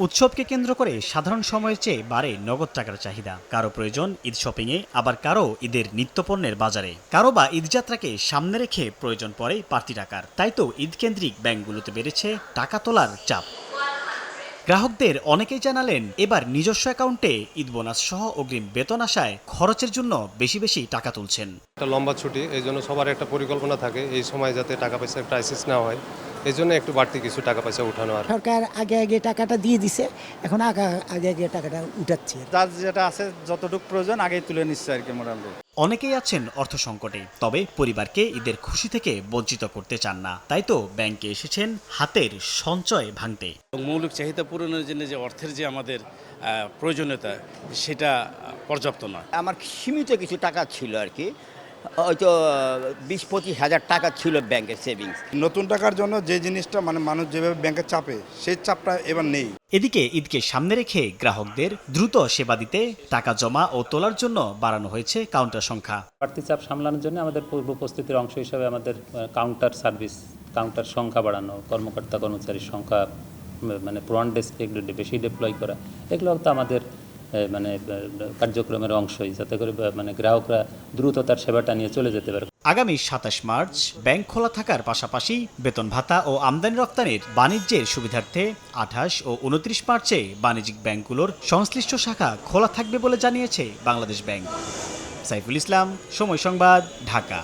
উৎসবকে কেন্দ্র করে সাধারণ সময়ের চেয়ে বাড়ে নগদ টাকার চাহিদা। কারো প্রয়োজন ঈদ শপিংয়ে, আবার কারো ঈদের নিত্যপণ্যের বাজারে, কারো বা ঈদযাত্রাকে সামনে রেখে প্রয়োজন পড়ে বাড়তি টাকার। তাই তো ঈদকেন্দ্রিক ব্যাংকগুলোতে বেড়েছে টাকা তোলার চাপ। গ্রাহকদের অনেকেই জানালেন, এবার নিজস্ব অ্যাকাউন্টে ঈদ বোনাস সহ অগ্রিম বেতন আসায় খরচের জন্য বেশি বেশি টাকা তুলছেন। একটা লম্বা ছুটি, এই জন্য সবার একটা পরিকল্পনা থাকে এই সময় যাতে টাকা পয়সার ক্রাইসিস না হয়, এই জন্য একটু বাড়তি কিছু টাকা পয়সা উঠানো। আর সরকার আগে আগে টাকাটা দিয়ে দিছে, এখন আগে আগে টাকাটা উঠাচ্ছে। যার যেটা আছে যতটুকু প্রয়োজন আগে তুলে নিচ্ছে আর কি মোটামুটি। অনেকেই আছেন অর্থ সংকটে, তবে পরিবারকে ঈদের খুশি থেকে বঞ্চিত করতে চান না। তাই তো ব্যাংকে এসেছেন হাতের সঞ্চয় ভাঙতে। মৌলিক চাহিদা পূরণের জন্য যে অর্থের যে আমাদের প্রয়োজনীয়তা, সেটা পর্যাপ্ত নয়। আমার সীমিত কিছু টাকা ছিল আর কি, হয়তো 20-25 হাজার টাকা ছিল ব্যাংকের সেভিংস। নতুন টাকার জন্য যে জিনিসটা মানুষ যেভাবে ব্যাংকে চাপে, সেই চাপটা এবার নেই। এদিকে ঈদকে সামনে রেখে গ্রাহকদের দ্রুত সেবা দিতে টাকা জমা ও তোলার জন্য বাড়ানো হয়েছে কাউন্টার সংখ্যা। বাড়তি চাপ সামলানোর জন্য আমাদের পূর্ব প্রস্তুতির অংশ হিসাবে আমাদের কাউন্টার সংখ্যা বাড়ানো, কর্মকর্তা কর্মচারীর সংখ্যা মানে ফ্রন্ট ডেস্কে বেশি ডিপ্লয় করা, এগুলো তো আমাদের কার্যক্রমের অংশই, যাতে করে গ্রাহকরা দ্রুত তার সেবাটা নিয়ে চলে যেতে পারে। আগামী 27 মার্চ ব্যাংক খোলা থাকার পাশাপাশি বেতন ভাতা ও আমদানি রপ্তানির বাণিজ্যের সুবিধার্থে 28 ও 29 মার্চে বাণিজ্যিক ব্যাংকগুলোর সংশ্লিষ্ট শাখা খোলা থাকবে বলে জানিয়েছে বাংলাদেশ ব্যাংক। সাইফুল ইসলাম, সময় সংবাদ, ঢাকা।